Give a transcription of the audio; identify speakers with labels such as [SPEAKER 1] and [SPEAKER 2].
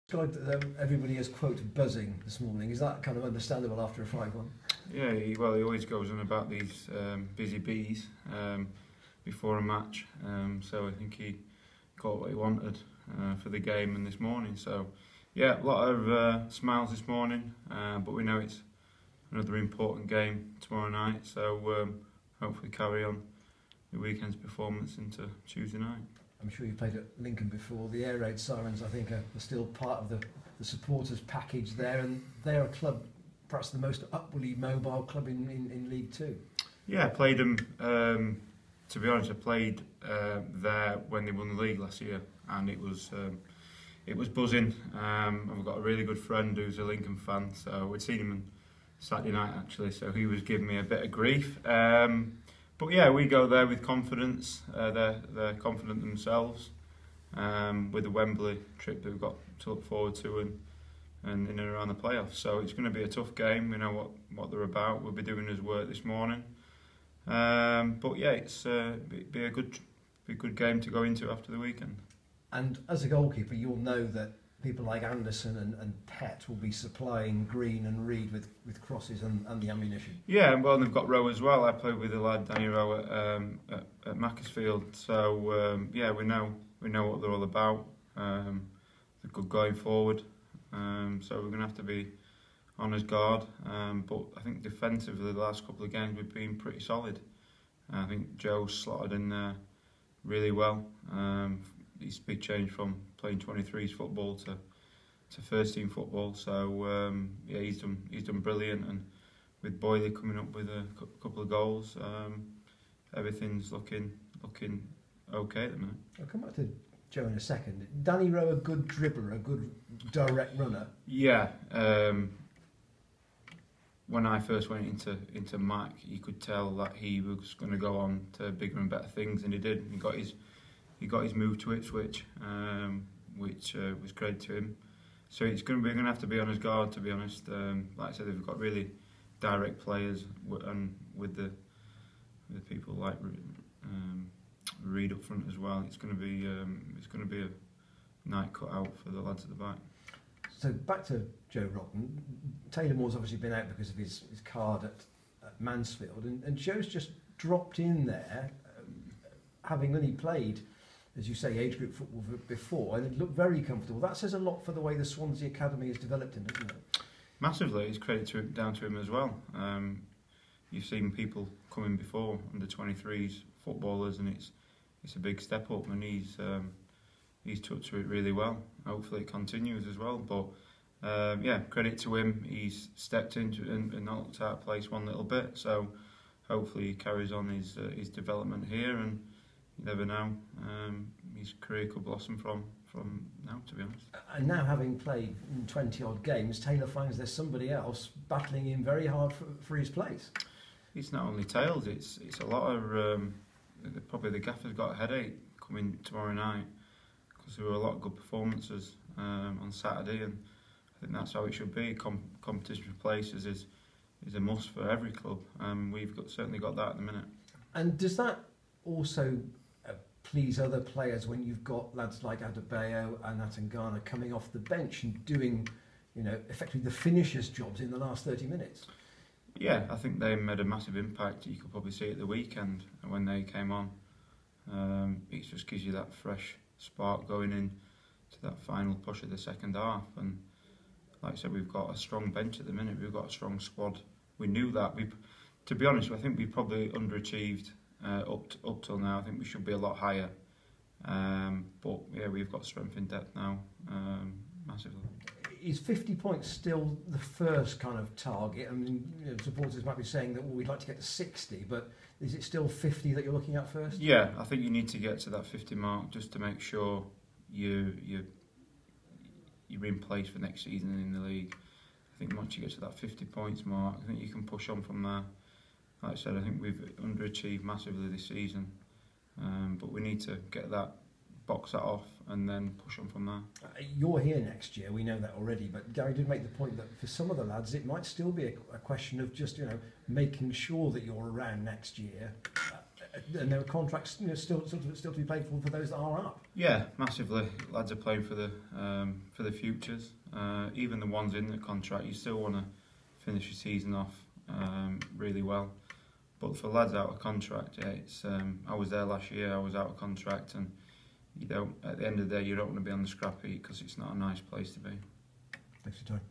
[SPEAKER 1] Described everybody as, quote, buzzing this morning. Is that kind of understandable after a 5-1?
[SPEAKER 2] Yeah, he always goes on about these busy bees before a match. So I think he got what he wanted for the game and this morning. So yeah, a lot of smiles this morning, but we know it's another important game tomorrow night. So hopefully carry on the weekend's performance into Tuesday night.
[SPEAKER 1] I'm sure you've played at Lincoln before. The air raid sirens, I think, are still part of the supporters package there, and they're a club, perhaps the most upwardly mobile club in League Two.
[SPEAKER 2] Yeah, I played them. To be honest, I played there when they won the league last year, and it was buzzing. I've got a really good friend who's a Lincoln fan, so we'd seen him on Saturday night actually. So he was giving me a bit of grief. But yeah, we go there with confidence. They're confident themselves with the Wembley trip that we've got to look forward to and in and around the playoffs. So it's going to be a tough game. We know what they're about. We'll be doing his work this morning. But yeah, it's be a good game to go into after the weekend.
[SPEAKER 1] And as a goalkeeper, you'll know that people like Anderson and Pett will be supplying Green and Reed with crosses and the ammunition.
[SPEAKER 2] Yeah, well, they've got Rowe as well. I played with the lad Danny Rowe at Macclesfield. So yeah, we know what they're all about. They're good going forward. So we're going to have to be on his guard. But I think defensively, the last couple of games we've been pretty solid. I think Joe's slotted in there really well. It's a big change from playing 23s football to first team football. So yeah, he's done brilliant, and with Boyley coming up with a couple of goals, everything's looking okay at the minute.
[SPEAKER 1] I'll come back to Joe in a second. Danny Rowe, a good dribbler, a good direct runner.
[SPEAKER 2] Yeah. When I first went into Mac, you could tell that he was going to go on to bigger and better things, and he did. He got his move to Ipswich, which was great to him. So we're going to have to be on his guard, to be honest. Like I said, they've got really direct players, and with the people like Reed up front as well. It's going to be a night cut out for the lads at the back.
[SPEAKER 1] So back to Joe Rotten. Taylor Moore's obviously been out because of his card at Mansfield, and Joe's just dropped in there, having only played, as you say, age group football before, and it looked very comfortable. That says a lot for the way the Swansea Academy has developed him, doesn't it?
[SPEAKER 2] Massively, it's credit down to him as well. You've seen people coming before, under 23s footballers, and it's a big step up, and he's took to it really well. Hopefully it continues as well, but yeah, credit to him. He's stepped into it and not looked out of place one little bit, so hopefully he carries on his development here, and you never know, his career could blossom from now, to be honest.
[SPEAKER 1] And now, having played 20 odd games, Taylor finds there's somebody else battling him very hard for his place.
[SPEAKER 2] It's not only Tails, it's a lot of probably the gaffer's got a headache coming tomorrow night, because there were a lot of good performances on Saturday, and I think that's how it should be. Competition for places is a must for every club. We've certainly got that at the minute. And
[SPEAKER 1] does that also please other players when you've got lads like Adebayo and Atangana coming off the bench and doing, effectively the finishers' jobs in the last 30 minutes?
[SPEAKER 2] Yeah, I think they made a massive impact. You could probably see it at the weekend when they came on. It just gives you that fresh spark going in to that final push of the second half. And like I said, we've got a strong bench at the minute. We've got a strong squad. We knew that. To be honest, I think we probably underachieved up till now. I think we should be a lot higher. But yeah, we've got strength in depth now, massively.
[SPEAKER 1] Is 50 points still the first kind of target? I mean, supporters might be saying that we'd like to get to 60, but is it still 50 that you're looking at first? Yeah,
[SPEAKER 2] I think you need to get to that 50 mark just to make sure you're in place for next season in the league. I think once you get to that 50 points mark, I think you can push on from there. Like I said, I think we've underachieved massively this season, but we need to box that off and then push on from there.
[SPEAKER 1] You're here next year, we know that already, but Gary did make the point that for some of the lads it might still be a question of just making sure that you're around next year And there are contracts, still to be played for those that are up.
[SPEAKER 2] Yeah, massively. Lads are playing for the futures. Even the ones in the contract, you still want to finish your season off really well. But for lads out of contract, yeah, it's. I was there last year. I was out of contract, and you don't. At the end of the day, you don't want to be on the scrap heap because it's not a nice place to be.
[SPEAKER 1] Thanks for your time.